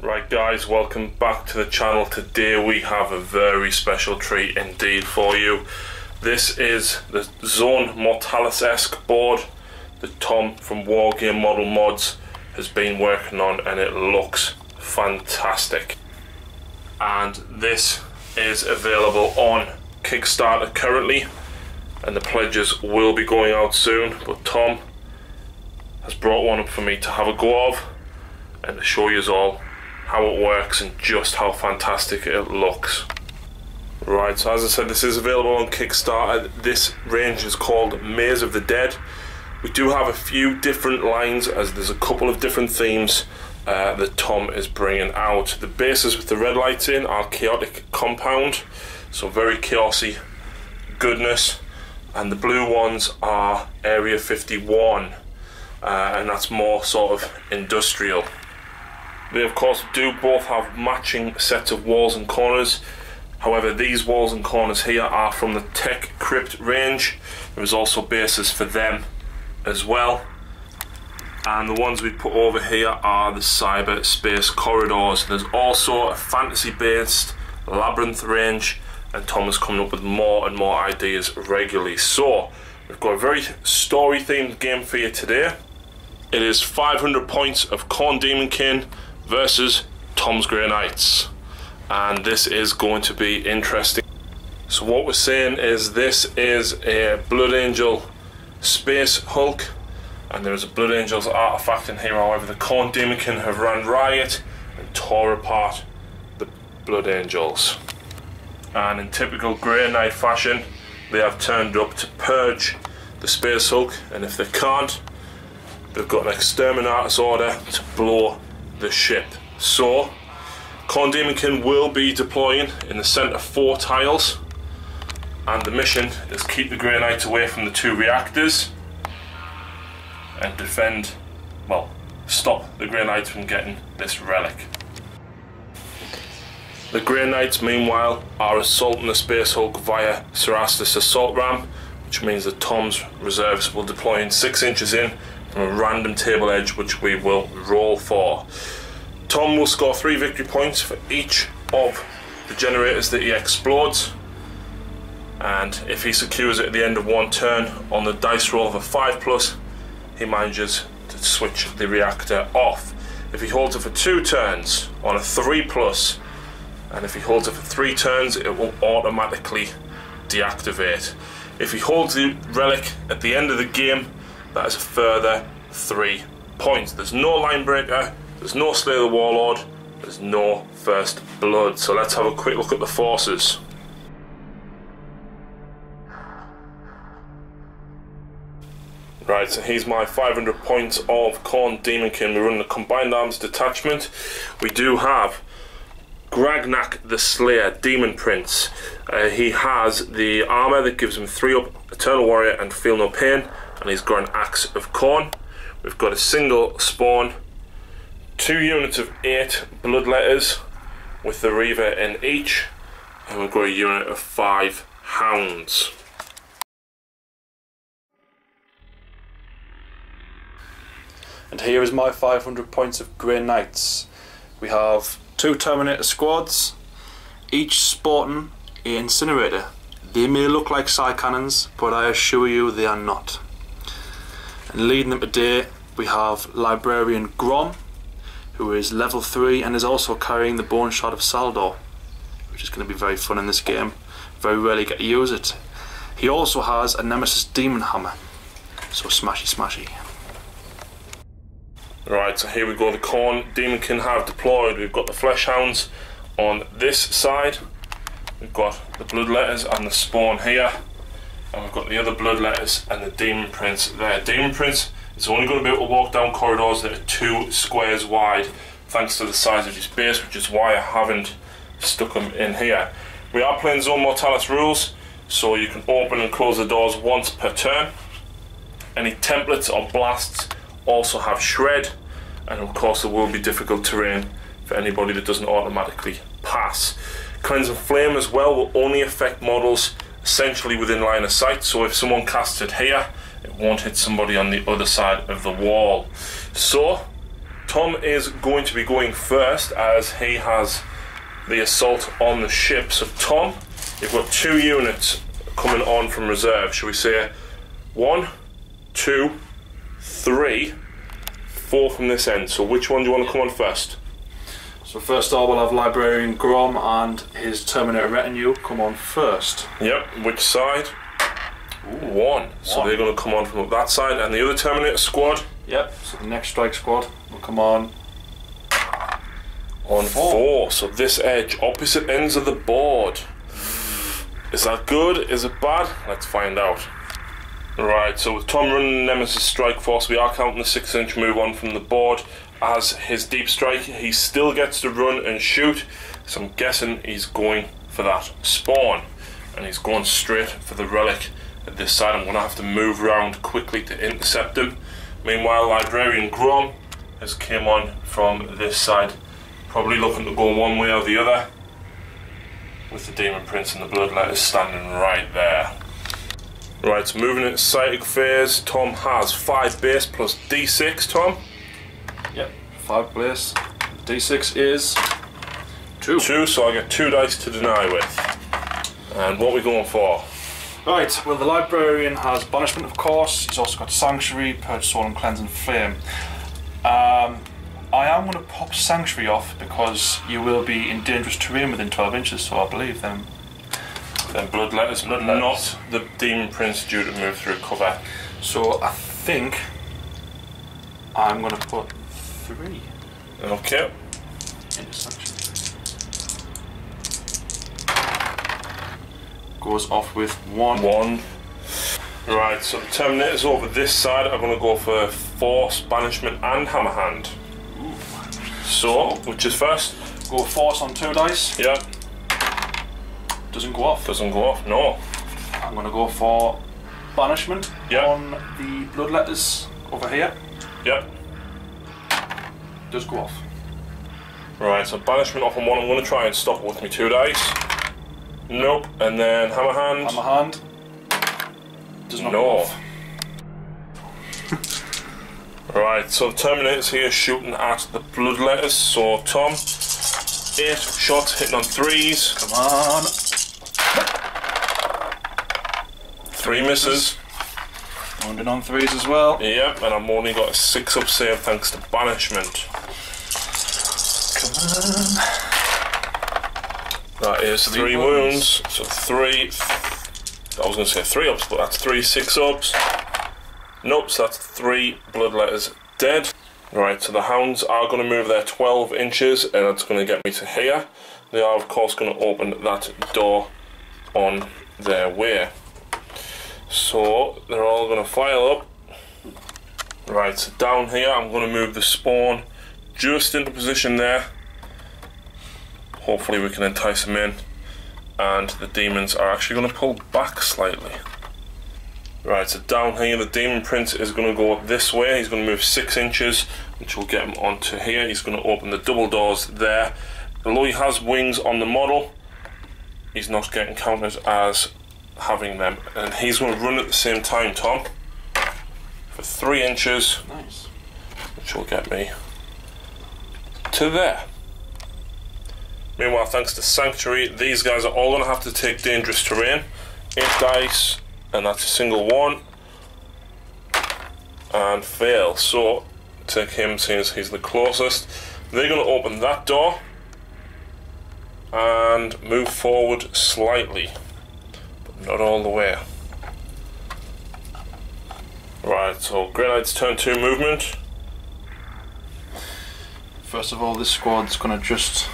Right guys, welcome back to the channel. Today we have a very special treat indeed for you. This is the Zone Mortalis-esque board that Tom from Wargame Model Mods has been working on, and it looks fantastic. And this is available on Kickstarter currently, and the pledges will be going out soon, but Tom has brought one up for me to have a go of and to show you all how it works and just how fantastic it looks. Right, so as I said, this is available on Kickstarter. This range is called Maze of the Dead. We do have a few different lines, as there's a couple of different themes that Tom is bringing out. The bases with the red lights in are Chaotic Compound, so very chaosy goodness, and the blue ones are Area 51, and that's more sort of industrial. They of course do both have matching sets of walls and corners. However, these walls and corners here are from the Tech Crypt range. There's also bases for them as well. And the ones we put over here are the cyber space corridors. There's also a fantasy based labyrinth range, and Tom is coming up with more and more ideas regularly. So we've got a very story themed game for you today. It is 500 points of Khorne Daemonkin versus Tom's Grey Knights, and this is going to be interesting. So what we're saying is this is a Blood Angel Space Hulk, and there's a Blood Angels artifact in here. However, the Khorne Daemonkin have ran riot and tore apart the Blood Angels, and in typical Grey Knight fashion they have turned up to purge the Space Hulk, and if they can't, they've got an exterminatus order to blow the ship. So Khorne Daemonkin will be deploying in the centre 4 tiles, and the mission is keep the Grey Knights away from the 2 reactors and defend, well, stop the Grey Knights from getting this relic. The Grey Knights meanwhile are assaulting the Space Hulk via Cerastus assault ram, which means that Tom's reserves will deploy in 6 inches in from a random table edge, which we will roll for. Tom will score 3 victory points for each of the generators that he explodes, and if he secures it at the end of 1 turn on the dice roll of a 5+, he manages to switch the reactor off. If he holds it for 2 turns on a 3+, and if he holds it for 3 turns, it will automatically deactivate. If he holds the relic at the end of the game, that is a further 3 points. There's no line breaker, there's no Slay the Warlord, there's no First Blood. So let's have a quick look at the forces. Right, so here's my 500 points of Khorne Daemonkin. We run the Combined Arms Detachment. We do have Gragnak the Slayer, Demon Prince. He has the armour that gives him 3 up, Eternal Warrior and Feel No Pain, and he's got an Axe of Khorne. We've got a single spawn, 2 units of 8 bloodletters with the Reaver in each, and we've got a unit of 5 hounds. And here is my 500 points of Grey Knights. We have 2 Terminator squads, each sporting an incinerator. They may look like side cannons, but I assure you they are not. And leading them today we have Librarian Grom, who is level 3 and is also carrying the Bone Shot of Saldor, which is going to be very fun in this game. Very rarely get to use it. He also has a Nemesis Demon Hammer, so smashy smashy. Right, so here we go. The Khorne Daemonkin have deployed. We've got the Flesh Hounds on this side, we've got the Bloodletters and the Spawn here, and we've got the other Bloodletters and the Demon Prince there. Demon Prince is only going to be able to walk down corridors that are 2 squares wide, thanks to the size of his base, which is why I haven't stuck him in here. We are playing Zone Mortalis rules, so you can open and close the doors once per turn. Any templates or blasts also have shred, and of course there will be difficult terrain for anybody that doesn't automatically pass. Cleanse and Flame as well will only affect models essentially within line of sight, so if someone casts it here, it won't hit somebody on the other side of the wall. So Tom is going to be going first as he has the assault on the ship. So Tom, you've got 2 units coming on from reserve. Shall we say 1, 2, 3, 4 from this end? So which one do you want to come on first? So first off, we'll have Librarian Grom and his Terminator retinue come on first. Yep, which side? Ooh, 1. So they're going to come on from that side, and the other Terminator squad? Yep, so the next strike squad will come on 4. So this edge, opposite ends of the board. Is that good? Is it bad? Let's find out. Right, so with Tom running Nemesis Strike Force, we are counting the 6-inch move on from the board as his deep strike. He still gets to run and shoot, so I'm guessing he's going for that spawn, and he's going straight for the relic at this side. I'm going to have to move around quickly to intercept him. Meanwhile, Librarian Grom has came on from this side, probably looking to go one way or the other, with the Demon Prince and the Bloodletters standing right there. Right, so moving into Psychic Phase, Tom has 5 base plus D6, Tom? Yep, 5 base. D6 is 2. 2, so I get 2 dice to deny with. And what are we going for? Right, well the Librarian has Banishment, of course. He's also got Sanctuary, Purge Soul and Cleanse and Flame. I am going to pop Sanctuary off because you will be in dangerous terrain within 12 inches, so I believe them. Then Bloodletters, not the Demon Prince due to move through cover. So I think I'm going to put 3 Okay. into Sanctuary. Goes off with 1. 1. Right, so the Terminators over this side are going to go for Force, Banishment and Hammer Hand. Ooh. So, which is first? Go Force on 2 dice. Yeah. Doesn't go off. Doesn't go off, no. I'm going to go for Banishment Yeah. on the Bloodletters over here. Yep. Does go off. Right, so Banishment off on 1. I'm going to try and stop it with my 2 dice. Nope. And then Hammer Hand. Hammer Hand. Does not No. go off. Right, so the Terminator's here shooting at the Bloodletters. So Tom, 8 shots hitting on 3s. Come on. 3 misses. Wounded on 3s as well. Yep, and I've only got a 6-up save thanks to Banishment. Come on. That is 3 wounds. So 3. I was going to say 3 ups, but that's 3 6-ups. Nope, so that's 3 Bloodletters dead. Right, so the Hounds are going to move their 12 inches, and that's going to get me to here. They are, of course, going to open that door on their way. So they're all going to file up. Right, so down here, I'm going to move the spawn just into position there. Hopefully we can entice them in, and the demons are actually going to pull back slightly. Right, so down here the Demon Prince is going to go this way. He's going to move 6 inches, which will get him onto here. He's going to open the double doors there. Although he has wings on the model, he's not getting counted as having them, and he's going to run at the same time, Tom, for 3 inches. Nice. Which will get me to there. Meanwhile, thanks to Sanctuary, these guys are all going to have to take dangerous terrain. 8 dice, and that's a single 1. And fail. So, take him since he's the closest. They're going to open that door and move forward slightly, but not all the way. Right, so Grey Knight's turn 2 movement. First of all, this squad's going to just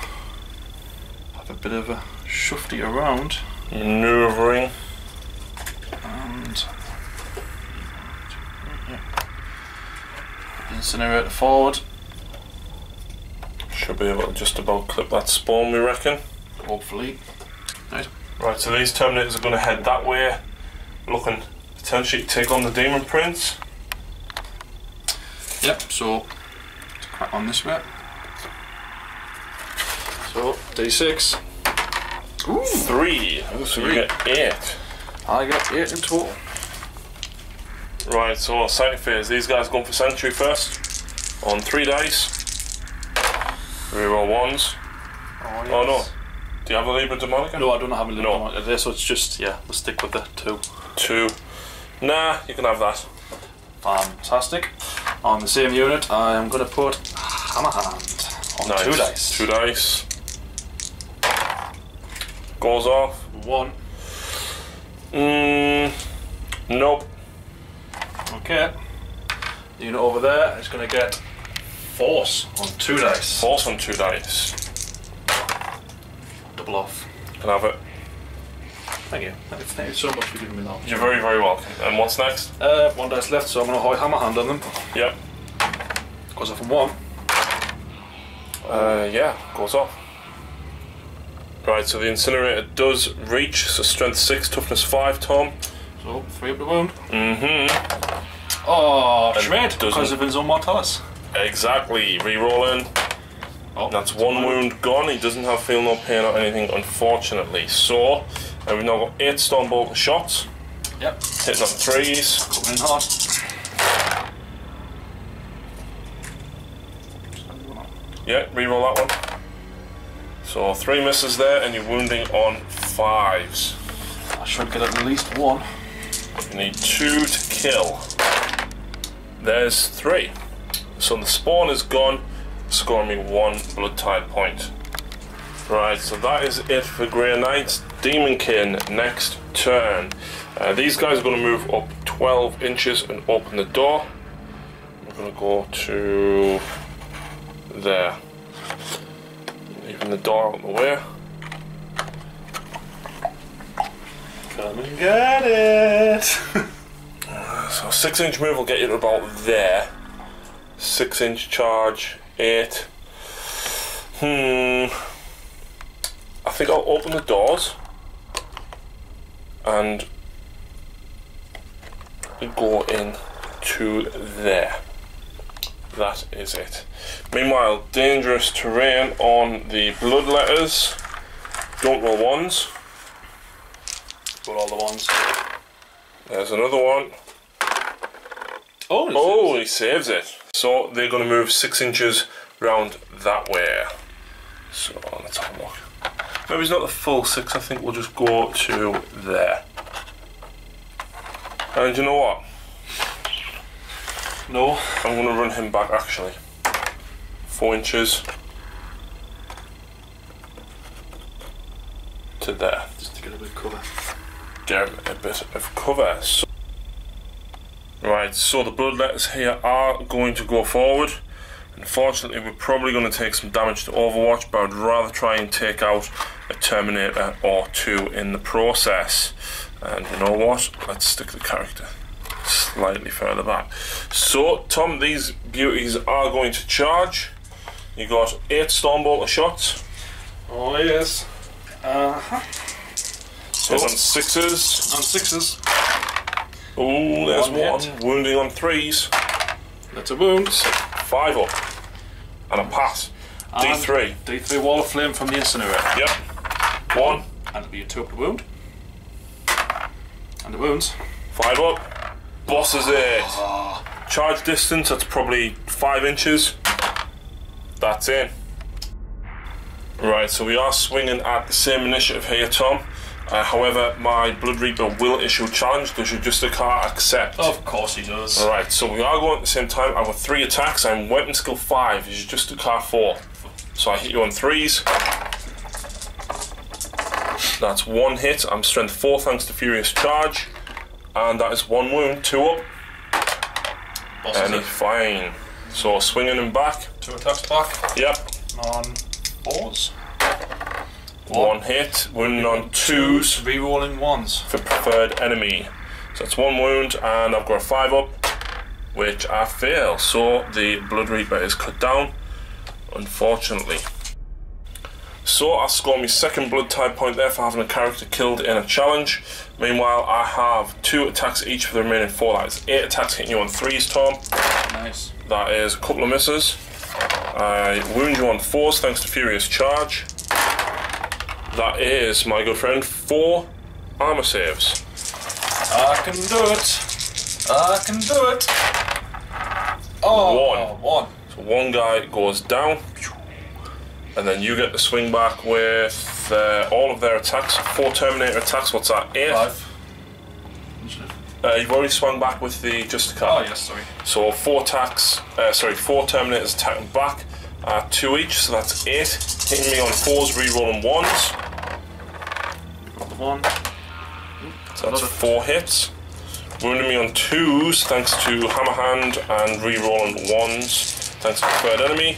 have a bit of a shufty around. Manoeuvring. And incinerator forward. Should be able to just about clip that spawn, we reckon. Hopefully. Right. Right, so these Terminators are going to head that way, looking potentially to take on the Demon Prince. Yep, so let's crack on this way. So, D6. Ooh, 3. So you get 8. I got 8 in total. Right, so Psychic Phase. These guys going for Sanctuary first. On 3 dice. Reroll ones. Oh, yes. Oh no. Do you have a Libra Daemonkin? No, I don't have a Libra Daemonkin today, so it's just, yeah, we'll stick with the 2. 2. Nah, you can have that. Fantastic. On the same unit, I am going to put Hammer Hand on Nice. 2 dice. 2 dice. Goes off. 1. Nope. Okay. The unit over there is going to get Force on 2 dice. Force on 2 dice. Double off. Can have it. Thank you. Thank you so much for giving me that. You're very, very welcome. And what's next? 1 dice left, so I'm going to Hammer Hand on them. Yep. Goes off on 1. Yeah, goes off. Right, so the incinerator does reach, so strength 6, toughness 5, Tom. So 3 up the wound. Mm-hmm. Oh, shred, because of his own Mortalis. Exactly, re-rolling. Oh, that's 1 wound gone. He doesn't have feel no pain or anything, unfortunately. So, we've now got 8 Stormbolt shots. Yep. Hitting on 3s. Coming in hard. Yeah, re-roll that one. So 3 misses there, and you're wounding on 5s. I should get at least 1. You need 2 to kill. There's 3. So the spawn is gone, scoring me 1 blood tide point. Right, so that is it for Grey Knights. Daemonkin, next turn. These guys are going to move up 12 inches and open the door. We're going to go to there. Leaving the door out of the way. Come and get it! So 6-inch move will get you to about there. 6-inch charge, 8. I think I'll open the doors and go in to there. That is it. Meanwhile, dangerous terrain on the bloodletters. Don't roll 1s. Roll all the 1s. There's another one. Oh, he saves it. So they're going to move 6 inches round that way. So let's have a look. Maybe it's not the full 6, I think we'll just go to there. And you know what? No. I'm going to run him back actually. 4 inches to there. Just to get a bit of cover. Get a bit of cover. So, right, so the bloodletters here are going to go forward. Unfortunately, we're probably going to take some damage to Overwatch, but I'd rather try and take out a Terminator or 2 in the process. And you know what? Let's stick the character slightly further back. So, Tom, these beauties are going to charge. You got 8 Stormbolter shots. Oh yes. So on 6s. On 6s. Oh, there's 1 1. hit. Wounding on 3s. That's a wound. 5 up. And a pass. And D3. D3 wall of flame from the incinerator. Yep. 1. And it'll be a 2 up the wound. And the wounds. 5 up. Bosses it. Charge distance, that's probably 5 inches. That's in. Right, so we are swinging at the same initiative here, Tom. However, my Blood Reaper will issue a challenge. Does your Justicar accept? Of course he does. Alright, so we are going at the same time. I've got 3 attacks. I'm weapon skill 5. Is your Justicar 4. So I hit you on 3s. That's 1 hit. I'm strength 4 thanks to Furious Charge. And that is 1 wound, 2 up. Bosses And he's fine. So swinging him back. 2 attacks back. Yep. On 4s. 1 hit. Wounding on 2s. Rerolling 1s. For preferred enemy. So that's 1 wound, and I've got a 5 up, which I fail. So the Blood Reaper is cut down, unfortunately. So I score my 2nd blood type point there for having a character killed in a challenge. Meanwhile, I have 2 attacks each for the remaining 4. That is 8 attacks hitting you on 3s, Tom. Nice. That is a couple of misses. I wound you on 4s thanks to Furious Charge. That is, my good friend, 4 armor saves. I can do it. I can do it. Oh, 1. 1. So 1 guy goes down. And then you get to swing back with all of their attacks. 4 Terminator attacks, what's that? 8? 5. You've already swung back with the just a card. Oh yes, sorry. So 4 attacks, 4 Terminators attacking back, 2 each, so that's 8. Hitting me on 4s, rerolling 1s. Roll the 1. So that's 4 hits. Wounding me on 2s, thanks to Hammer Hand, and rerolling 1s, thanks to Preferred Enemy.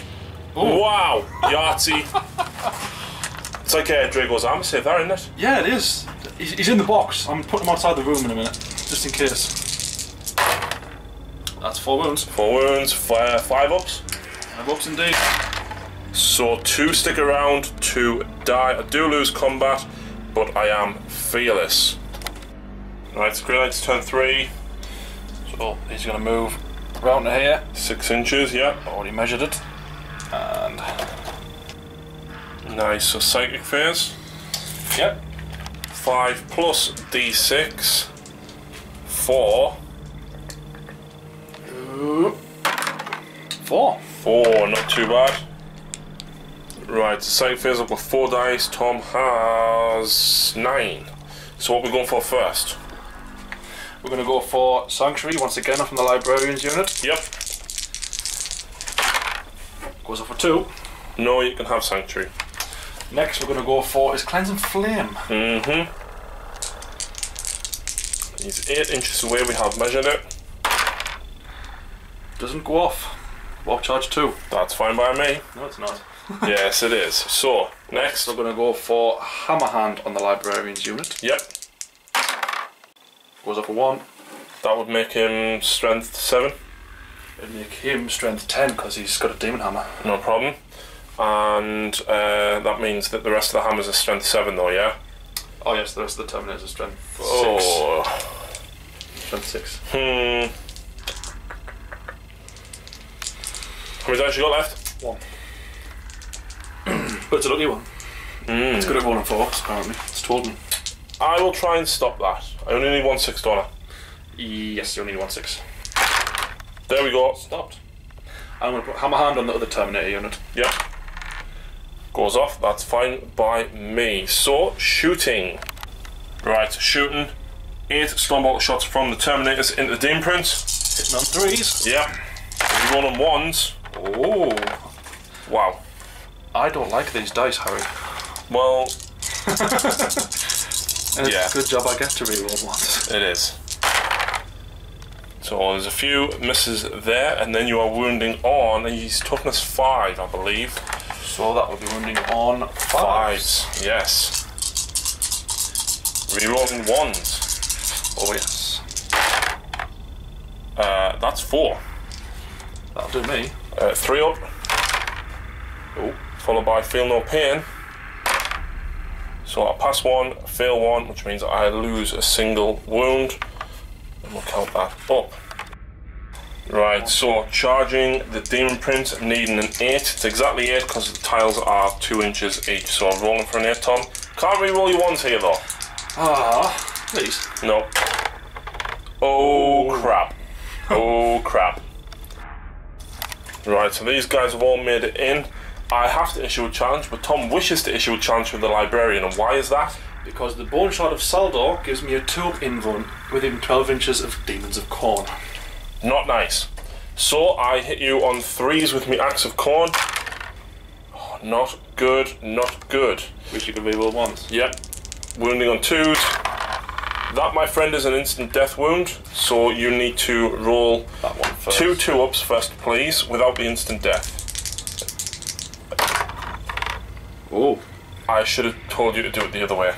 Ooh. Wow! Yahtzee! It's like Drago's armor save there, isn't it? Yeah, it is. He's in the box. I'm putting him outside the room in a minute, just in case. That's 4 wounds. 4 wounds, 5 ups. 5 ups indeed. So 2 stick around, 2 die. I do lose combat, but I am fearless. Right, so Grey Knight's turn 3. So he's going to move around to here. 6 inches, yeah. Already measured it. And nice, so Psychic Phase. Yep. 5 plus D6. 4. 4. 4, not too bad. Right, so Psychic Phase up with 4 dice. Tom has 9. So what are we going for first? We're going to go for Sanctuary once again up from the Librarian's unit. Yep. Goes up for 2. No, you can have Sanctuary. Next we're going to go for is Cleansing Flame. Mm-hmm. He's 8 inches away, we have measured it. Doesn't go off. Warp Charge 2. That's fine by me. No, it's not. Yes, it is. So, next. We're going to go for Hammer Hand on the Librarian's unit. Yep. Goes up for 1. That would make him Strength 7. It'd make him Strength 10 because he's got a Demon Hammer. No problem. And that means that the rest of the hammers are Strength 7 though, yeah? Oh yes, the rest of the Terminators are Strength 6. Oh. Strength 6. How many dice you got left? 1. But it's a lucky one. It's good at rolling 4s, apparently. It's told me. I will try and stop that. I only need 1 6, don't I? Yes, you only need 1 6. There we go. Stopped. I'm going to put Hammer Hand on the other Terminator unit. Yep. Goes off, that's fine by me. So, shooting. Right, shooting. 8 Stormbolt shots from the Terminators into the Demon Prince. Hitting on 3s. Yep. Rolling 1s. Oh. Wow. I don't like these dice, Harry. Well. And yeah. It's a good job I get to reroll ones. It is. So there's a few misses there, and then you are wounding on. He's toughness 5, I believe. So that would be wounding on 5s. Yes. Rerolling 1s. Oh yes. That's 4. That'll do me. 3 up. Oh. Followed by Feel No Pain. So I pass 1, fail 1, which means I lose a single wound. And we'll count that up. Right, so charging the Demon Prince, needing an 8. It's exactly 8 because the tiles are 2 inches each. So I'm rolling for an 8, Tom. Can't re-roll your 1s here though. Ah, please. No. Oh crap. Oh crap. Right, so these guys have all made it in. I have to issue a challenge, but Tom wishes to issue a challenge for the Librarian, and why is that? Because the Bone Shard of Saldor gives me a 2-up invuln within 12 inches of Demons of Khorne. Not nice. So I hit you on 3s with me Axe of Khorne. Oh, not good, not good. Wish you could reroll 1s. Yep. Wounding on 2s. That, my friend, is an instant death wound, so you need to roll that one first. 2 2-ups first, please, without the instant death. Oh. I should have told you to do it the other way.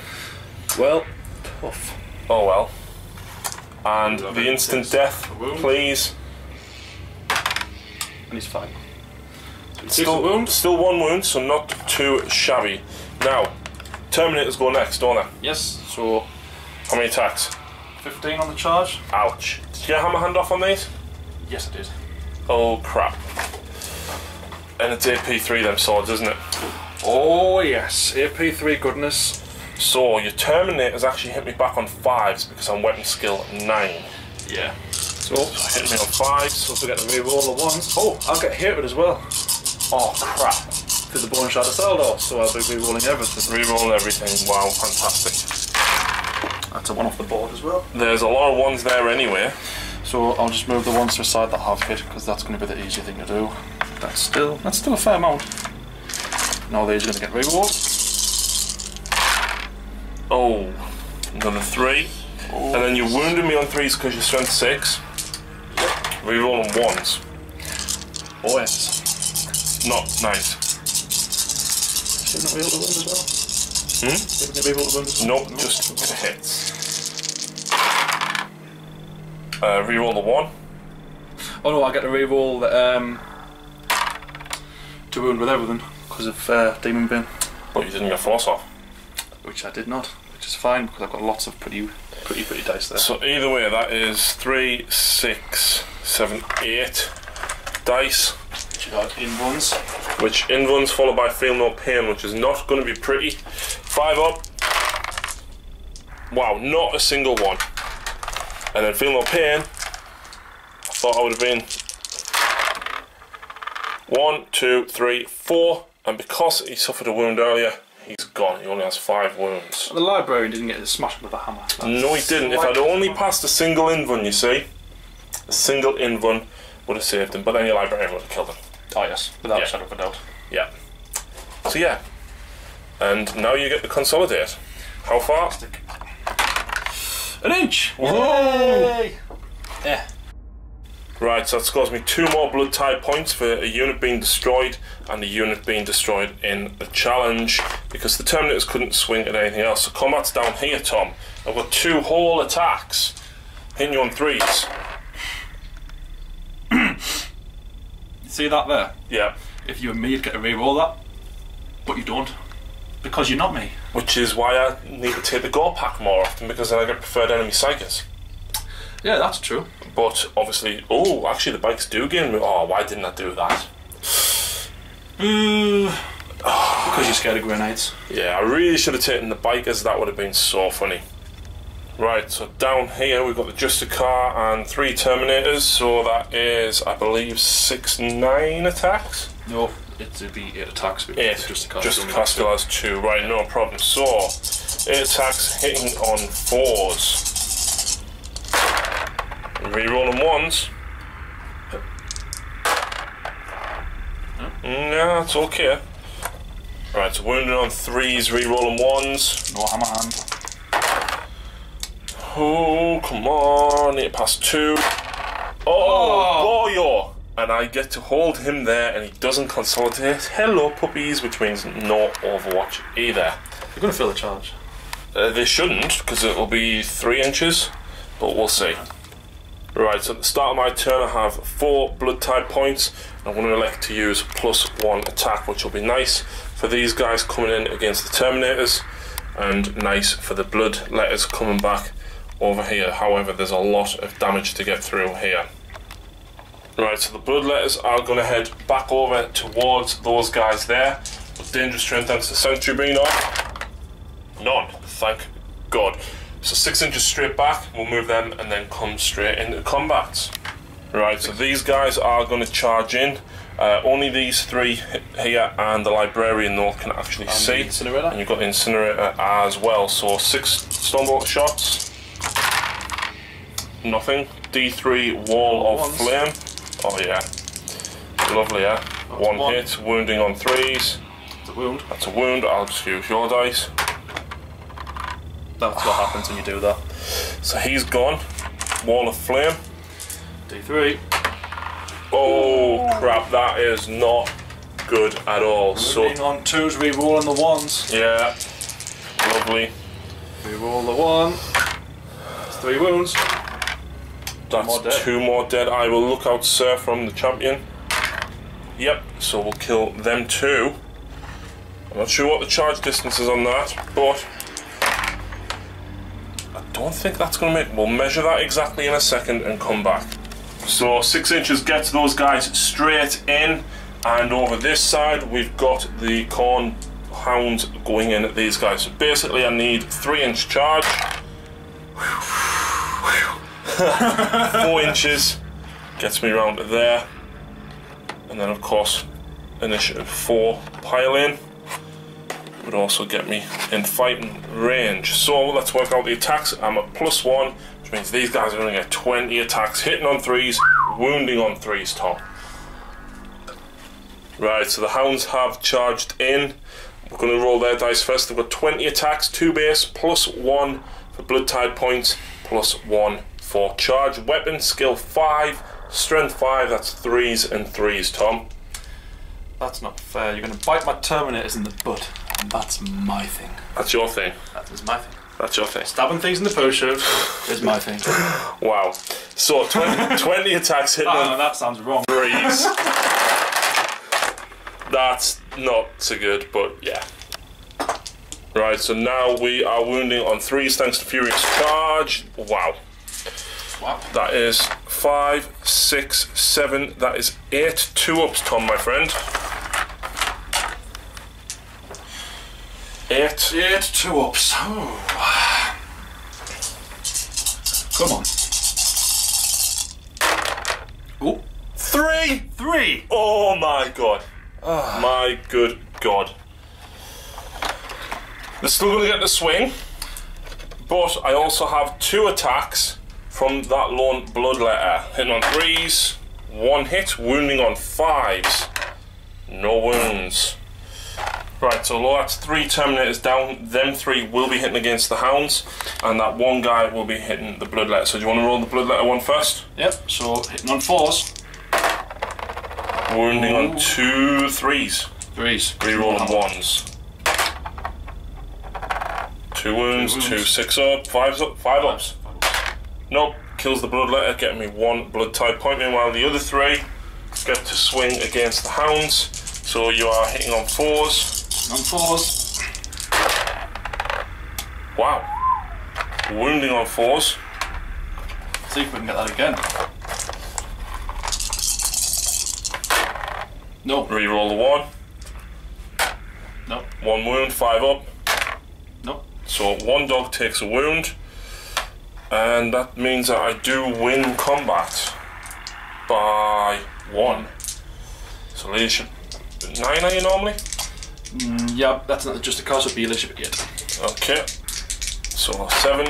Well, tough. Oh well. And the instant death, please. And he's fine. Still 1 wound, so not too shabby. Now, Terminators go next, don't they? Yes, so... How many attacks? 15 on the charge. Ouch. Did you get Hammer Hand off on these? Yes, I did. Oh crap. And it's AP3 them swords, isn't it? Oh yes, AP3 goodness. So your Terminators actually hit me back on 5s because I'm weapon skill 9. Yeah. So hit me on 5s. So forget to reroll the 1s. Oh, I'll get hit with as well. Oh crap. Because the bonus shard is Saldor, so I'll be re-rolling everything. Re-roll everything, wow, fantastic. That's a one off the board as well. There's a lot of ones there anyway. So I'll just move the ones to the side that have hit, because that's going to be the easy thing to do. That's still a fair amount. Now these are going to get re-rolls. Oh, another 3. Oh. And then you wounded me on 3s because you're strength 6. Re-roll on 1s. Oh yes. Not nice. Shouldn't we be able to win as well? Shouldn't we be able to win as well? Nope, just hits. Re-roll the 1. Oh no, I get to re-roll the, to wound with everything because of Demon Bin. But you didn't get force off. Which I did not, which is fine because I've got lots of pretty dice there. So either way, that is 3, 6, 7, 8 dice. Which you got in ones. Which in ones followed by Feel No Pain, which is not going to be pretty. 5 up. Wow, not a single one. And then Feel No Pain. I thought I would have been 1, 2, 3, 4. And because he suffered a wound earlier, he's gone. He only has 5 wounds. The librarian didn't get to smash with a hammer. No, he didn't. If I'd only passed a single invuln, you see, a single invuln would have saved him, but then your librarian would have killed him. Oh yes, without a shadow of a doubt. Yeah. So yeah. And now you get to consolidate. How far? An inch! Whoa! Yeah. Right, so that's caused me 2 more blood tie points for a unit being destroyed and a unit being destroyed in the challenge because the Terminators couldn't swing at anything else. So combat's down here, Tom. I've got 2 whole attacks hitting you on 3s. See that there? Yeah. If you and me, you'd get to re-roll that, but you don't because you're not me. Which is why I need to take the gore pack more often because then I get preferred enemy psychers. Yeah, that's true. But obviously, oh, actually the bikes do gain. Oh, why didn't I do that? Because you're scared of grenades. Yeah, I really should have taken the bikers. That would have been so funny. Right, so down here we've got the Justicar and 3 Terminators. So that is, I believe, 6, 9 attacks. No, it'd be 8 attacks. 8. Justicar still has 2. Right, no problem. So 8 attacks hitting on 4s. Re-rolling 1s. Yeah, that's okay. Right, so wounded on 3s, re-rolling 1s. No hammer hand. Oh, come on, need to pass 2. Oh, Goyo! And I get to hold him there and he doesn't consolidate. Hello, puppies, which means no Overwatch either. You're going to feel the charge. They shouldn't, because it'll be 3 inches, but we'll see. Right, so at the start of my turn I have 4 blood type points. I'm going to elect to use +1 attack, which will be nice for these guys coming in against the Terminators, and nice for the blood letters coming back over here. However, there's a lot of damage to get through here. Right, so the blood letters are going to head back over towards those guys there. But dangerous strength thanks to Sentry being off. None, thank God. So 6 inches straight back, we'll move them and then come straight into combat. Right, so these guys are going to charge in. Only these 3 here and the Librarian though can actually see. And you've got the Incinerator as well. So 6 Stormbolt shots. Nothing. D3 Wall of Flame. Oh yeah. Lovely, yeah. One hit, wounding on 3s. That's a wound. That's a wound, I'll just use your dice. That's what happens when you do that. So he's gone. Wall of Flame. D3. Oh crap, that is not good at all. Moving So on 2s, re-rolling the 1s. yeah, lovely. Re-roll the 1. That's 3 wounds. That's 2 more dead. I will look out, sir, from the champion. Yep, so we'll kill them 2. I'm not sure what the charge distance is on that, but I don't think that's going to make. We'll measure that exactly in a second and come back. So 6 inches gets those guys straight in, and over this side we've got the Khorne Hounds going in at these guys. So basically I need 3-inch charge. 4 inches gets me round to there, and then of course initiative 4 pile in. Would also get me in fighting range. So let's work out the attacks. I'm at +1, which means these guys are going to get 20 attacks, hitting on 3s, wounding on 3s, Tom. Right, so the hounds have charged in. We're going to roll their dice first. They've got 20 attacks, 2 base, +1 for blood tide points, +1 for charge. Weapon skill 5, strength 5, that's 3s and 3s, Tom. That's not fair. You're going to bite my Terminators in the butt. And that's my thing. That's your thing. That is my thing. That's your thing. Stabbing things in the post shoot is my thing. Wow. So 20 attacks hitting on that sounds wrong. 3s. That's not so good, but yeah. Right, so now we are wounding on 3s thanks to Furious Charge. Wow. Wow. That is 5, 6, 7. That is 8 2-ups, Tom, my friend. 8 2-ups. Oh. Come on. Oh. 3! Oh my god. My good god. They're still going to get the swing, but I also have 2 attacks from that lone bloodletter. Hitting on 3s, 1 hit, wounding on 5s. No wounds. Right, so that's 3 Terminators down. Them 3 will be hitting against the hounds, and that 1 guy will be hitting the bloodletter. So do you want to roll the bloodletter one first? Yep, so hitting on 4s. Wounding on 2 3s. 3s. Rerolling 1s. 2 wounds, 2 6-up, 5 ups. Nope, kills the bloodletter, getting me 1 blood tide point. Meanwhile, the other 3 get to swing against the hounds. So you are hitting on 4s. On 4s. Wow. Wounding on 4s. See if we can get that again. No. Reroll the 1. No. 1 wound, 5 up. No. So 1 dog takes a wound. And that means that I do win combat by 1. So leadership 9 are you normally? Yeah, that's not just a card, so it'd be leadership 8. Okay. So 7.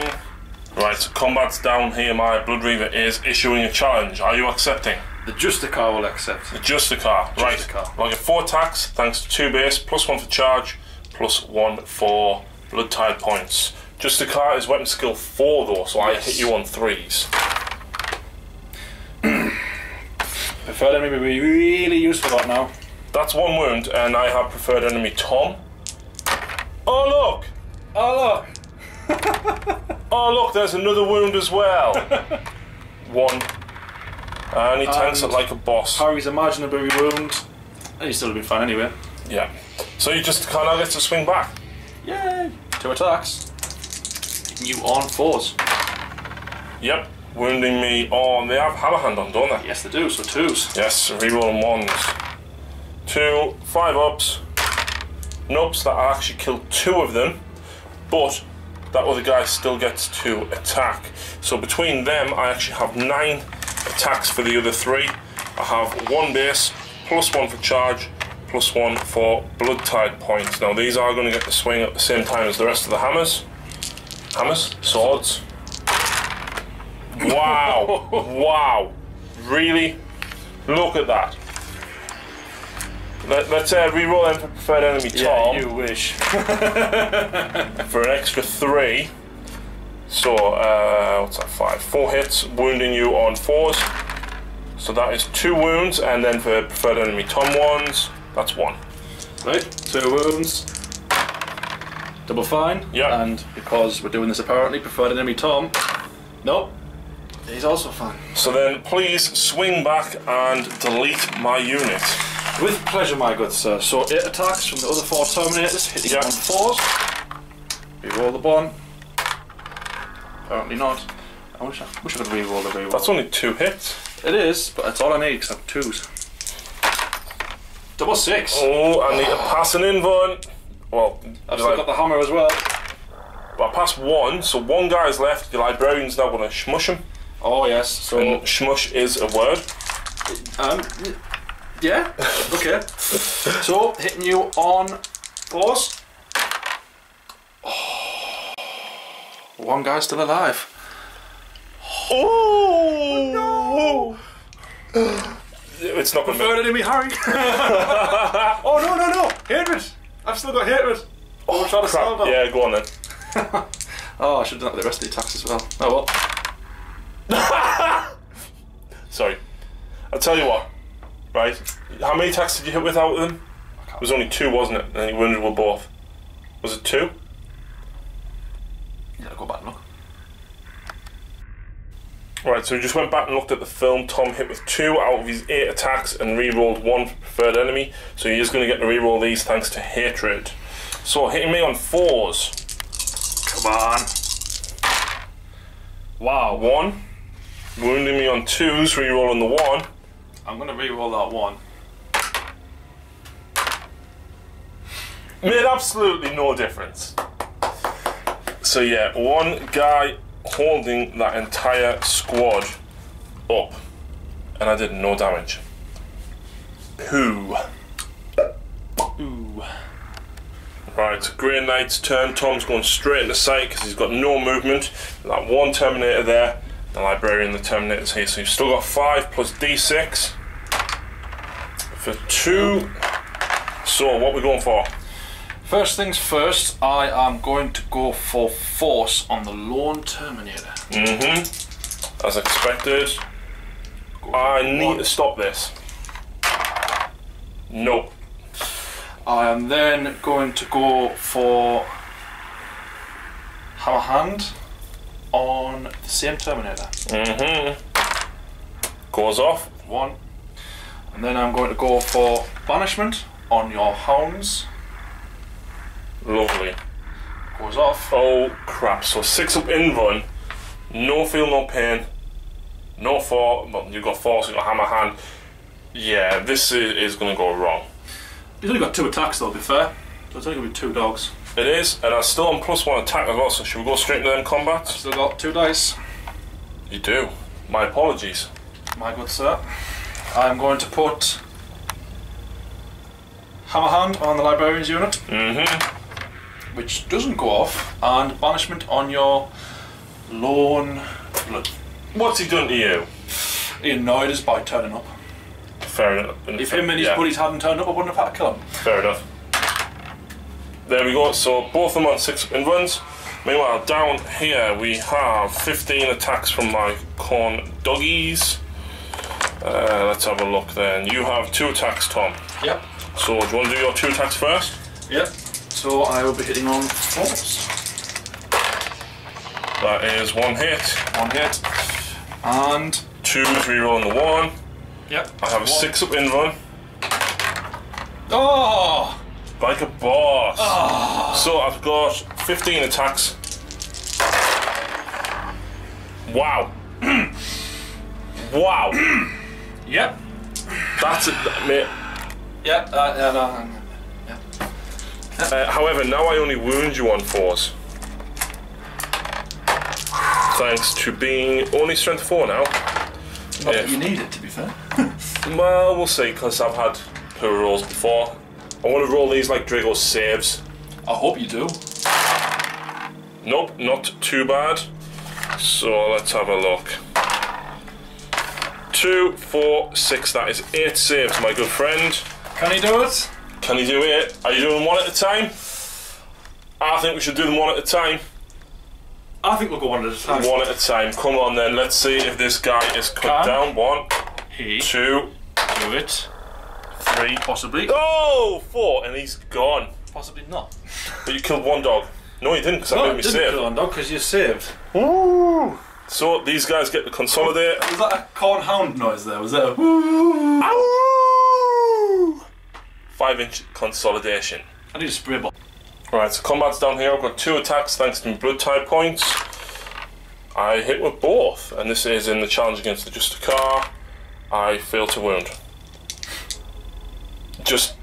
Right, so combat's down here. My Blood Reaver is issuing a challenge. Are you accepting? The Justicar will accept. The Justicar. Right. Justicar. Well, I get 4 attacks thanks to 2 base, +1 for charge, +1 for blood tide points. Justicar is weapon skill 4 though, so yes. I hit you on 3s. Preferred enemy would be really useful right now. That's 1 wound, and I have preferred enemy Tom. Oh look! Oh look! Oh look, there's another wound as well. 1. And he tanks it like a boss. Harry's imaginary wound. And he's still been fine anyway. Yeah. So you just kind of get to swing back. Yay! 2 attacks. You on 4s. Yep. Wounding me on. They have Hammerhand on, don't they? Yes, they do. So 2s. Yes. Rerolling 1s. 2, 5 ups. Nopes that I actually killed 2 of them, but that other guy still gets to attack. So between them, I actually have 9 attacks for the other 3. I have 1 base, +1 for charge, +1 for blood tide points. Now these are going to get the swing at the same time as the rest of the hammers. Hammers? Swords? Wow! Wow! Really? Look at that. Let's reroll them for preferred enemy Tom. Yeah, you wish. For an extra 3. So, what's that, 5? 4 hits, wounding you on 4s. So that is 2 wounds, and then for preferred enemy Tom 1s, that's 1. Right, 2 wounds. Double fine. Yeah. And because we're doing this apparently, preferred enemy Tom. Nope. He's also fine. So then please swing back and delete my unit. With pleasure, my good sir. So 8 attacks from the other 4 Terminators, hitting on 4s. Reroll the 1. Apparently not. I wish I could reroll the reroll. That's only 2 hits. It is, but that's all I need because I have 2s. Double 6. Oh, I need to pass an invuln. Well, I've still got the hammer as well. I passed 1, so 1 guy's left. The librarian's now going to shmush him. Oh yes. So and shmush is a word. Yeah? Okay. So, hitting you on 4s. Oh. One guy's still alive. Oh no! It's not Preferred enemy, Harry. Oh no! Hatred. I've still got hatred. Oh crap! Yeah, go on then. Oh, I should have done the rest of the attacks as well. Oh well. Sorry. I'll tell you what. Right. How many attacks did you hit without them? It was only 2, wasn't it? And you wounded were both. Was it 2? Yeah, go back and look. Right, so we just went back and looked at the film. Tom hit with 2 out of his 8 attacks and re-rolled 1 for preferred enemy. So he is going to get to re-roll these thanks to hatred. So hitting me on 4s. Come on. Wow. 1. Wounding me on 2s, re-rolling the 1. I'm going to re-roll that 1. Made absolutely no difference. So yeah, one guy holding that entire squad up, and I did no damage. Ooh. Right, Grey Knight's turn. Tom's going straight into sight because he's got no movement. That 1 Terminator there, the Librarian, the Terminator's here, so you've still got 5 plus D6 for 2. So what are we going for? First things first, I am going to go for force on the lone Terminator. As expected. I need to stop this. Nope. I am then going to go for Hammer Hand on the same Terminator. Goes off. 1. And then I'm going to go for Banishment on your Hounds. Lovely. Goes off. Oh crap, so 6 up in run, no feel, no pain, no 4, well you've got 4 so you've got Hammer Hand. Yeah, this is going to go wrong. He's only got 2 attacks though, to be fair. So it's only going to be 2 dogs. It is, and I'm still on +1 attack as well, so should we go straight into them combats? Still got 2 dice. You do. My apologies. My good sir. I'm going to put Hammer Hand on the Librarian's unit. Which doesn't go off, and Banishment on your lone blood. What's he done to you? He annoyed us by turning up. Fair enough. If him and his buddies hadn't turned up, I wouldn't have had to kill him. Fair enough. There we go, so both of them on 6 up in runs. Meanwhile, down here we have 15 attacks from my Khorne doggies. Let's have a look then. You have 2 attacks, Tom. Yep. So, do you want to do your 2 attacks first? Yep. So I will be hitting on 4s. That is 1 hit. 1 hit. And 2s, re-rolling the 1. Yep. I have a 6 up in run. Oh! Like a boss. Oh. So I've got 15 attacks. Wow. Wow. Yep. That's it, mate. Yep. No. However, now I only wound you on 4s. Thanks to being only strength 4 now. But you need it, to be fair. Well, we'll see, because I've had poor rolls before. I want to roll these like Drago's saves. I hope you do. Nope, not too bad. So let's have a look. 2, 4, 6, that is 8 saves, my good friend. Can he do it? Can he do it? Are you doing them 1 at a time? I think we should do them 1 at a time. I think we'll go 1 at a time. 1 at a time. Come on then, let's see if this guy is cut down. 1, 2, do it. 3, possibly. Oh, 4, and he's gone. Possibly not. But you killed 1 dog. No, you didn't, because I made me save. No, you didn't kill 1 dog because you saved. Ooh. So these guys get to consolidate. Was that a Khorne hound noise there? Was that a woo? 5-inch consolidation. I need a spray bottle. Right, so combat's down here. I've got 2 attacks thanks to my blood type points. I hit with both, and this is in the challenge against the Justicar. I fail to wound. Just,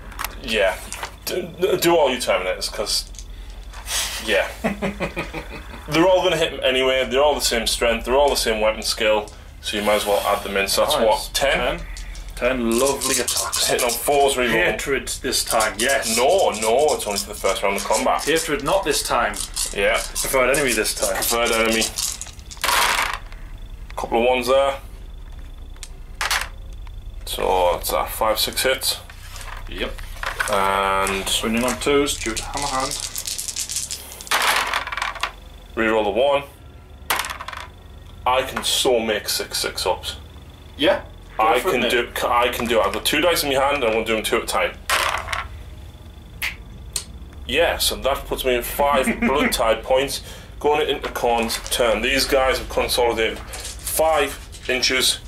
yeah. Do all you Terminators, because, yeah. They're all going to hit them anyway. They're all the same strength. They're all the same weapon skill. So you might as well add them in. So that's what, 10? 10 lovely attacks. Hitting on 4s reroll. Hatred this time, yes. No, it's only for the first round of combat. Hatred not this time. Yeah. Preferred enemy this time. Preferred enemy. Couple of 1s there. So that's 5, 6 hits. Yep. And running on 2s due to hammer hand. Reroll the 1. I can so make 6 6-ups. Yeah. I can do it. I've got 2 dice in my hand and I'm going to do them 2 at a time. Yeah, so that puts me at 5 blood tide points going into Khorne's turn. These guys have consolidated 5 inches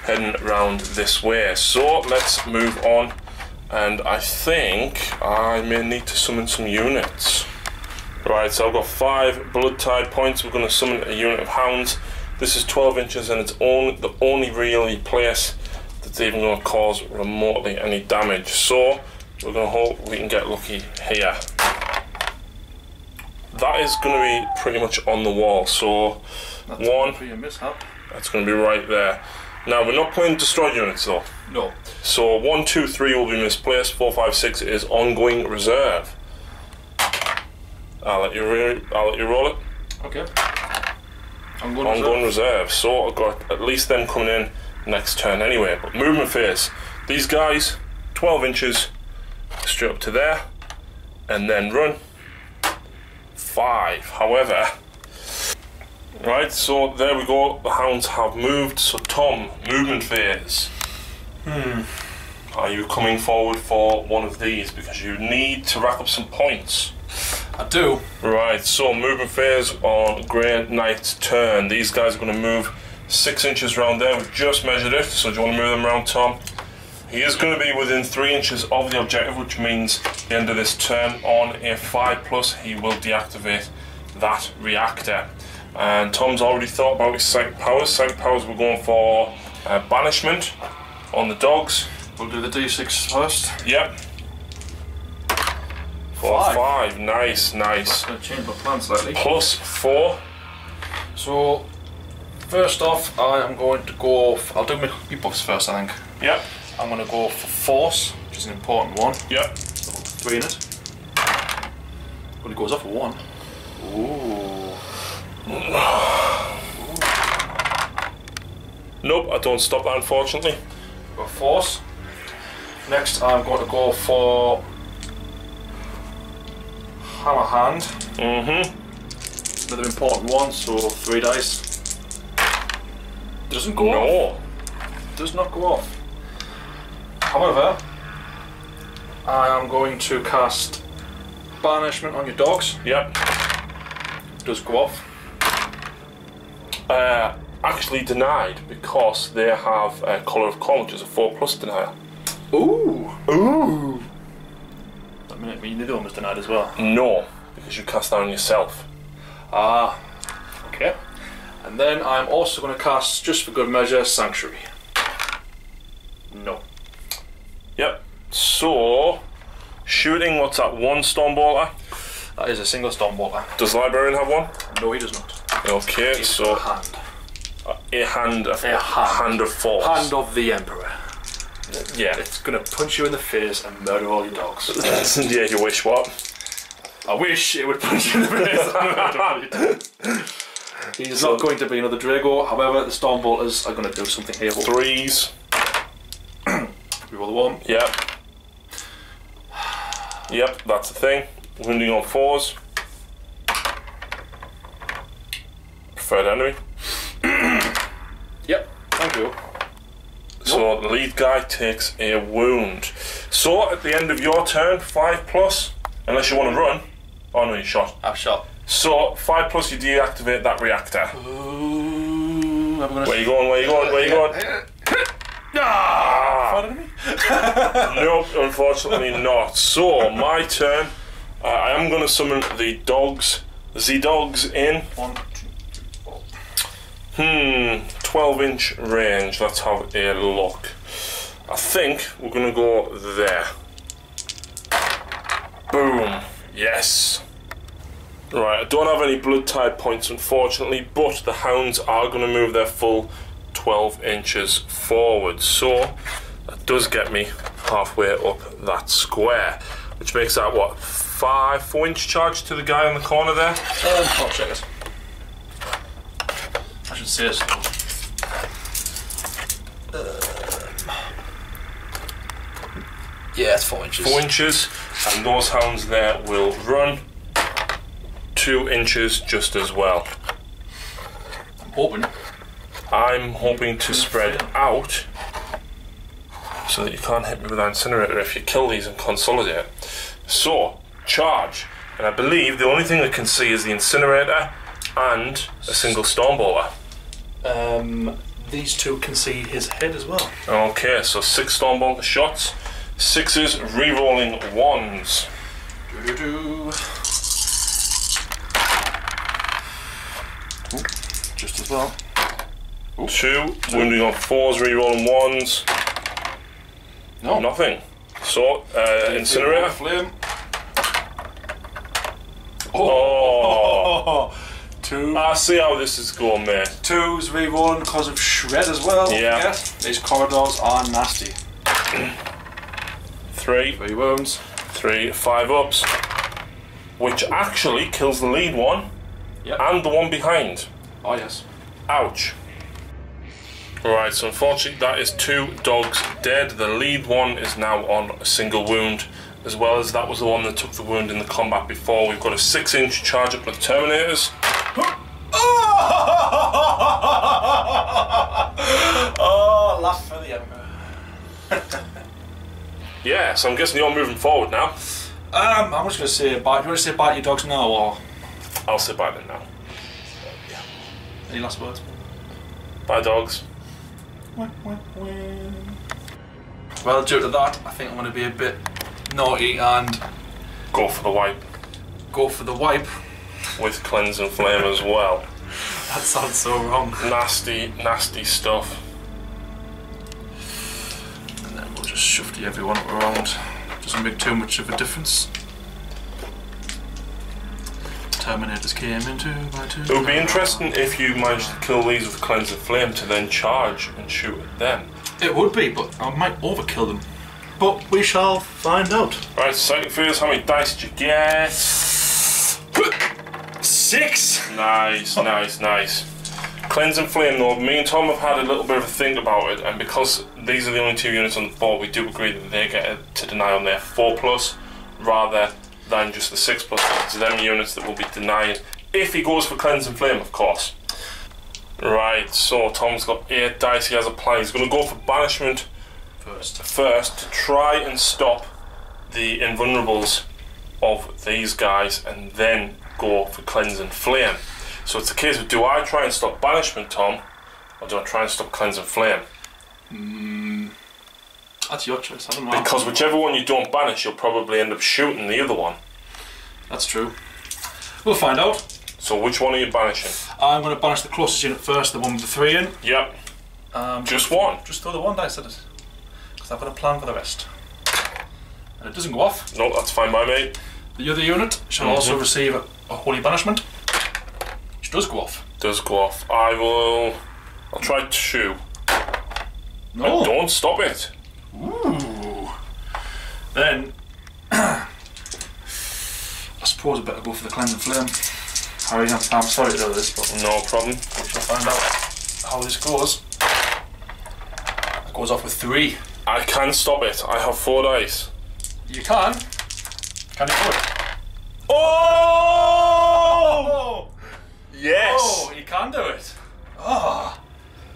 heading round this way. So let's move on, and I think I may need to summon some units. Right, so I've got 5 blood tide points. We're going to summon a unit of hounds. This is 12 inches and it's the only really place that's even going to cause remotely any damage. So we're going to hope we can get lucky here. That is going to be pretty much on the wall. So that's 1, for your mishap. That's going to be right there. Now we're not playing destroy units though. No. So 1, 2, 3 will be misplaced. 4, 5, 6 is ongoing reserve. I'll let you roll it. Okay. Ongoing reserve. So I've got at least them coming in next turn anyway. But movement phase. These guys, 12 inches, straight up to there, and then run 5. However, right. So there we go. The hounds have moved. So Tom, movement phase. Are you coming forward for one of these because you need to rack up some points? I do. Right, so movement phase on Grey Knight's turn. These guys are going to move 6 inches around there. We've just measured it, so do you want to move them around, Tom? He is going to be within 3 inches of the objective, which means at the end of this turn on a 5+, he will deactivate that reactor. And Tom's already thought about his psychic powers. Psychic powers, we're going for banishment on the dogs. We'll do the D6 first. Yep. 5. Nice. I'm going to change my plan slightly. +4. So, first off, I am going to go. I'll do my buffs first, I think. Yep. I'm going to go for force, which is an important one. Yep. 3 in it. But it goes off for 1. Ooh. Nope, I don't stop that, unfortunately. Got force. Next, I'm going to go for hammer hand. Another important one, so 3 dice. Doesn't go off. Does not go off. However, I am going to cast banishment on your dogs. Yep. Does go off. Actually denied because they have a Colour of Khorne, which is a 4+ denier. Ooh. That mean the other one was denied as well. No, because you cast that on yourself. Ah, okay. And then I'm also going to cast, just for good measure, Sanctuary. No. Yep. So, shooting, what's that, 1 Stormbolter? That is a single Stormbolter. Does Librarian have 1? No, he does not. Okay, It's so a hand. A hand of force. Hand of the Emperor. Yeah. It's going to punch you in the face and murder all your dogs. Yeah, you wish what? I wish it would punch you in the face and murder all your dogs. He's not going to be another Drago, however, the Stormbolters are going to do something here. 3s. We roll the 1. Yep. Yep, that's the thing. Wounding on 4s. Preferred enemy. Yep, thank you. So the lead guy takes a wound. So at the end of your turn, 5+, unless you want to run. Oh no, you shot. I've shot. So 5+, you deactivate that reactor. Ooh, Where you going? Ah! Nope, unfortunately not. So my turn. I am going to summon the dogs. The dogs in. 1, 2, 3, 4. 12-inch range. Let's have a look. I think we're going to go there. Boom. Yes. Right, I don't have any blood tide points, unfortunately, but the hounds are going to move their full 12 inches forward. So That does get me halfway up that square, which makes that, what, 4-inch charge to the guy in the corner there? I'll check it. I should say it. Yeah, it's 4 inches. 4 inches, and those hounds there will run 2 inches just as well. I'm hoping to spread out so that you can't hit me with that incinerator if you kill these and consolidate. So, charge. And I believe the only thing I can see is the incinerator and a single stormbolter. These two can see his head as well. Okay, so 6 stormbolter shots, 6s re-rolling 1s. Just as well. 2, wounding on 4s, re-rolling 1s. No. Nothing. So, incinerator. Flame. Oh. 2. I see how this is going, mate. 2's re-rolling because of shred as well. Yeah. Yes. These corridors are nasty. 3 wounds. 3 5-ups, which actually kills the lead one. Yep. And the one behind. Oh yes. Ouch. Right, so unfortunately that is 2 dogs dead. The lead one is now on a single wound, as well as that was the one that took the wound in the combat before. We've got a 6-inch charge up with the Terminators. Oh, laugh for the Emperor. Yeah, so I'm guessing you're moving forward now. I'm just going to say bite. Do you want to say bite your dogs now, or...? I'll sit by them now. Yeah. Any last words? Bye, dogs. Well, due to that, I think I'm going to be a bit naughty and... Go for the wipe. Go for the wipe. With cleanse and flame as well. That sounds so wrong. Nasty, nasty stuff. And then we'll just shufty everyone around. Doesn't make too much of a difference. Terminators came in 2 by 2. It would be interesting if you managed to kill these with cleanse and flame to then charge and shoot at them. It would be, but I might overkill them. But we shall find out. Right, second phase, how many dice did you get? 6! Nice, nice, nice. Cleanse and flame though, me and Tom have had a little bit of a think about it, and because these are the only 2 units on the board, we do agree that they get to deny on their 4+, rather than just the 6+. It's them units that will be denying, if he goes for cleanse and flame, of course. Right, so Tom's got 8 dice, he has a plan. He's going to go for banishment first to try and stop the invulnerables of these guys, and then go for cleanse and flame. So it's a case of, do I try and stop banishment, Tom, or do I try and stop cleanse and flame? That's your choice, I don't know. Because whichever one you don't banish, you'll probably end up shooting the other one. That's true. We'll find out. So which one are you banishing? I'm going to banish the closest unit first, the one with the 3 in. Yep. Just one? Just throw the 1 dice at it. Because I've got a plan for the rest. And it doesn't go off. No, that's fine by me. The other unit shall also receive a holy banishment, which does go off. Does go off. I'll try to shoot. No. And don't stop it. Ooh. Then, I suppose I better go for the cleanse and flame. Harry, I'm sorry to do this, but no problem. We shall find out how this goes. It goes off with 3. I can stop it. I have 4 dice. You can. Can you do it? Oh! Yes! Oh, you can do it. Ah,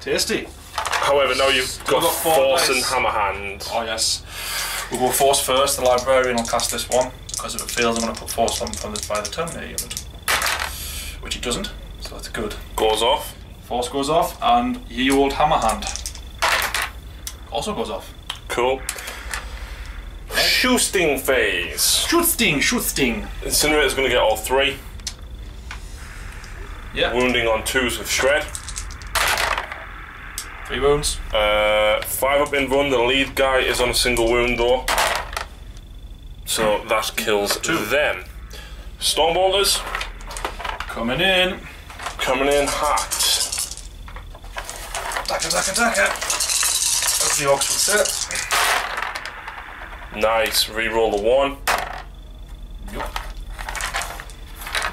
tasty. However, now you've got 4 Force dice. and Hammer Hand. Oh yes. We'll go Force first. The Librarian will cast this one, because if it fails I'm going to put Force on by the Terminator unit. Which it doesn't, so that's good. Goes off. Force goes off, and Ye Old Hammer Hand also goes off. Cool. Shooting phase. Shoot sting. Incinerator's going to get all 3. Yeah. Wounding on 2s with shred. 3 wounds. 5-up invuln. The lead guy is on a single wound though, so that kills 2 them. Stormbolters coming in. Hacked. Attacker. As the orcs would say. Nice. Reroll the 1. Yep.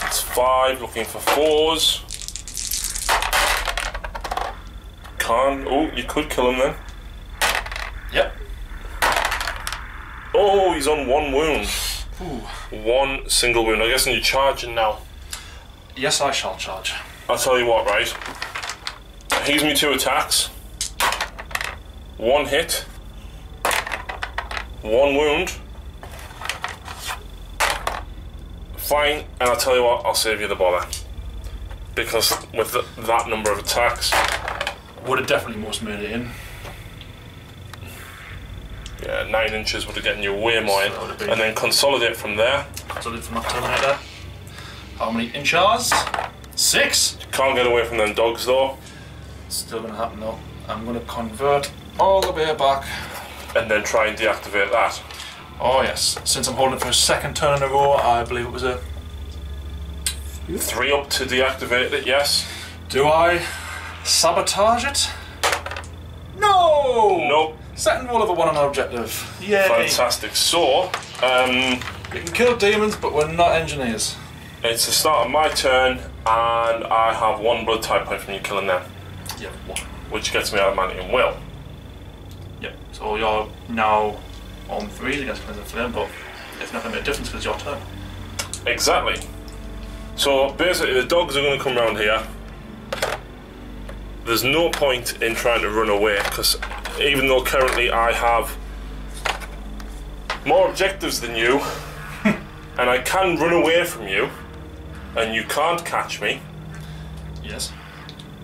It's 5. Looking for 4s. Can't. Oh, you could kill him then. Yep. Oh, he's on 1 wound. Ooh. 1 single wound. I guess you're charging now. Yes, I shall charge. I'll tell you what, right? He's me 2 attacks. 1 hit. 1 wound. Fine, and I'll tell you what, I'll save you the bother. Because with that number of attacks... Would have definitely most made it in. Yeah, 9 inches would have gotten you way more in. And then consolidate from there. Consolidate from that Terminator. How many inches? 6! Can't get away from them dogs though. Still going to happen though. I'm going to convert all the way back. And then try and deactivate that. Oh yes, since I'm holding it for a 2nd turn in a row, I believe it was a... 3 up to deactivate it, yes. Do I sabotage it? No! Nope. 2nd roll of a 1 on our objective. Yay! Fantastic. So, we can kill demons, but we're not engineers. it's the start of my turn, and I have 1 blood type point from you killing them. Yep, 1. Which gets me out of Mantium Will. Yep, so you're now on 3 against Cleanse and Flame, but it's not going to make a difference because it's your turn. Exactly. So basically the dogs are going to come around here. There's no point in trying to run away, because even though currently I have more objectives than you, and I can run away from you, and you can't catch me, Yes.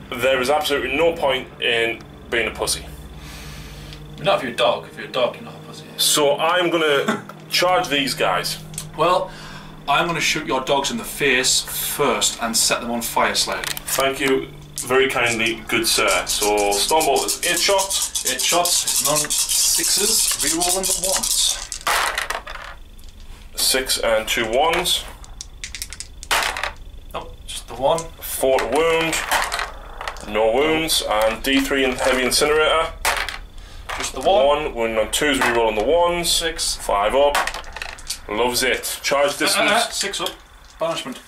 there is absolutely no point in being a pussy. Not if you're a dog. If you're a dog, you're not a pussy. So I'm going to charge these guys. Well, I'm going to shoot your dogs in the face first and set them on fire slightly. Thank you very kindly, good sir. So Stormbolt is 8 shots. 8 shots, none 6s, rerolling the 1s. 6 and 2 1s. Nope, just the 1. 4 to wound. No wounds. And D3 and heavy incinerator. Just the 1. 1 wound on 2s, reroll on the 1s. 6. 5 up. Loves it. Charge distance. 6 up. Banishment.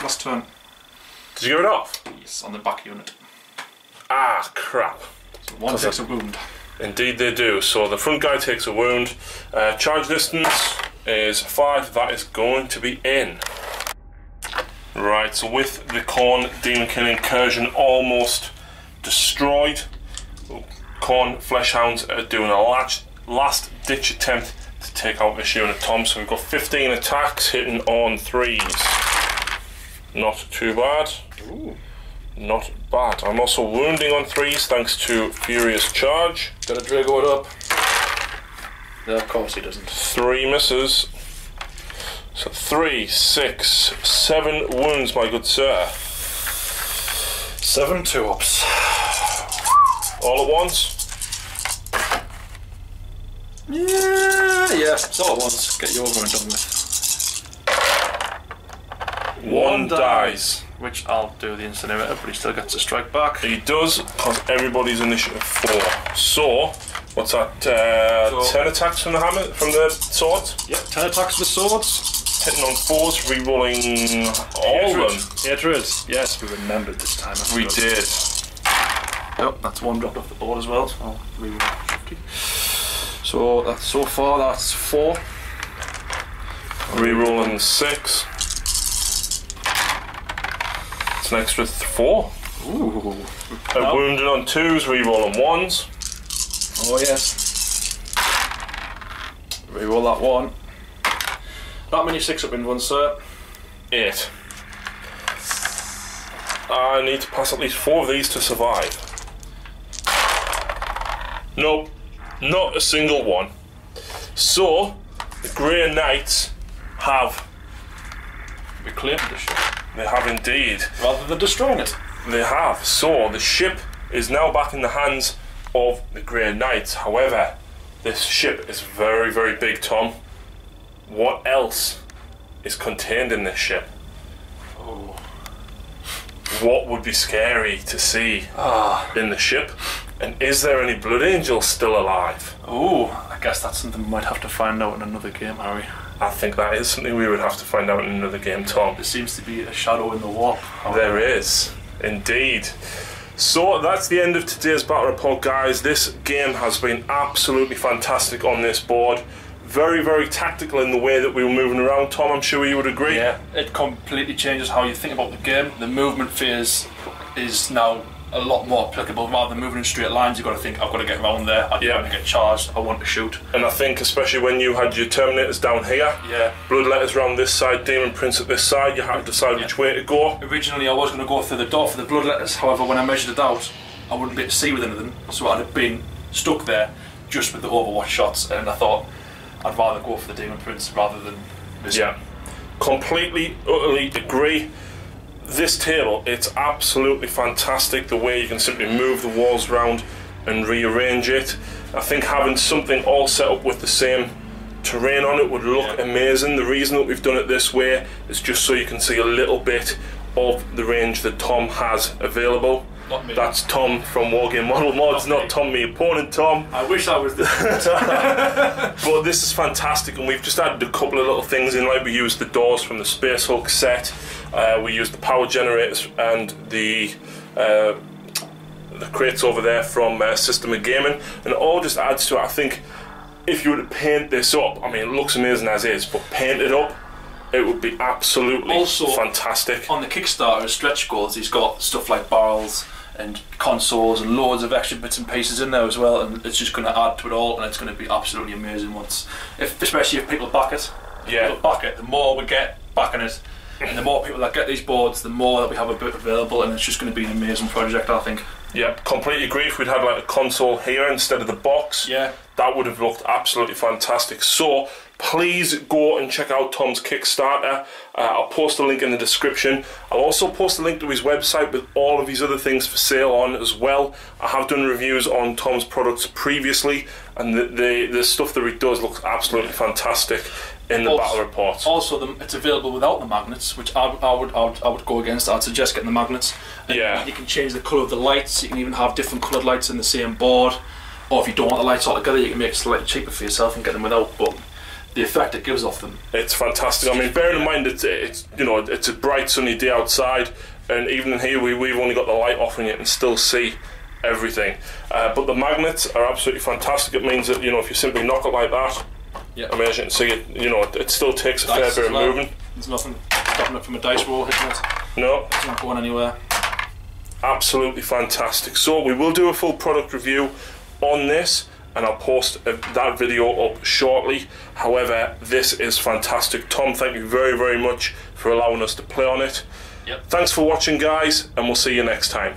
Last turn. Did you give it off? Yes, on the back unit. Ah, crap. So 1 takes a wound. Indeed they do. So the front guy takes a wound. Charge distance is 5. That is going to be in. Right, so with the Khorne Daemonkin incursion almost destroyed, Khorne Fleshhounds are doing a last ditch attempt to take out this unit, Tom. So we've got 15 attacks hitting on 3s. Not too bad. Ooh. Not bad. I'm also wounding on 3s thanks to Furious Charge. Gotta Drago it up. No, of course he doesn't. 3 misses. So 3, 6, 7 wounds, my good sir. 7 2-ups. All at once? Yeah, it's all at once. Get you over and done with. 1 dies. Which I'll do the incinerator, but he still gets a strike back. He does, because everybody's initiative 4. So, what's that? 10 attacks from the hammer, from the swords? Yep, 10 attacks with the swords. Hitting on 4s, re-rolling all of them. Hatred. Yes, we remembered this time. We did. Yep, that's 1 dropped off the board as well, so I'll re-roll 50. So that's so far, that's 4. Re-rolling 6. It's an extra 4. Ooh. Wounded on 2s, re-rolling 1s. Oh yes. Re-roll that 1. That many 6-up in one, sir. 8. I need to pass at least 4 of these to survive. Nope, not a single one. So, the Grey Knights have... Reclaimed the ship. They have indeed. Rather than destroying it. They have. So, the ship is now back in the hands of the Grey Knights. However, this ship is very, very big, Tom. What else is contained in this ship? Oh. What would be scary to see in the ship? And is there any Blood Angels still alive? Oh, I guess that's something we might have to find out in another game, Harry. I think that is something we would have to find out in another game, Tom. There seems to be a shadow in the warp. There is, indeed. So that's the end of today's battle report, guys. This game has been absolutely fantastic on this board. Very, very tactical in the way that we were moving around, Tom. I'm sure you would agree. Yeah, it completely changes how you think about the game. The movement phase is now a lot more applicable. Rather than moving in straight lines, you've got to think, I've got to get around there, I don't want to get charged, I want to shoot. And I think especially when you had your Terminators down here, Bloodletters around this side, Demon Prince at this side, you had to decide which way to go. Originally I was going to go through the door for the Bloodletters, however when I measured it out, I wouldn't be able to see with anything, so I'd have been stuck there just with the Overwatch shots, and I thought I'd rather go for the Demon Prince rather than this. Yeah, completely, utterly agree. This table, it's absolutely fantastic the way you can simply move the walls around and rearrange it. I think having something all set up with the same terrain on it would look amazing. The reason that we've done it this way is just so you can see a little bit of the range that Tom has available. Not me. That's Tom from Wargame Model Mods, not Tom, the opponent, Tom. I wish I was this. But this is fantastic, and we've just added a couple of little things in, like we used the doors from the Space Hulk set, we used the power generators and the crates over there from System of Gaming, and it all just adds to it. I think if you were to paint this up, I mean, it looks amazing as is, but paint it up, it would be absolutely fantastic. On the Kickstarter stretch goals, he's got stuff like barrels and consoles and loads of extra bits and pieces in there as well, and it's just going to add to it all, and it's going to be absolutely amazing once, especially if people back it. Yeah. People back it, the more we get backing it, and the more people that get these boards, the more that we have a bit available, and it's just going to be an amazing project, I think. Yeah, completely agree. If we'd had like a console here instead of the box, that would have looked absolutely fantastic. So please go and check out Tom's Kickstarter. I'll post a link in the description. I'll also post a link to his website with all of his other things for sale on as well. I have done reviews on Tom's products previously, and the stuff that he does looks absolutely fantastic in the battle reports. Also, it's available without the magnets, which I would go against. I'd suggest getting the magnets. And you can change the colour of the lights. You can even have different coloured lights in the same board. Or if you don't want the lights all together, you can make it slightly cheaper for yourself and get them without. But the effect it gives off them, it's fantastic. I mean, bearing in mind it's you know, it's a bright sunny day outside, and even in here we've only got the light off and you can still see everything. But the magnets are absolutely fantastic. It means that, you know, if you simply knock it like that, I mean, as you can see, it, you know, it still takes a fair bit of movement. There's nothing stopping it from a dice roll hitting it. No, it's not going anywhere. Absolutely fantastic. So we will do a full product review on this, and I'll post that video up shortly. However, this is fantastic. Tom, thank you very, very much for allowing us to play on it. Thanks for watching, guys, and we'll see you next time.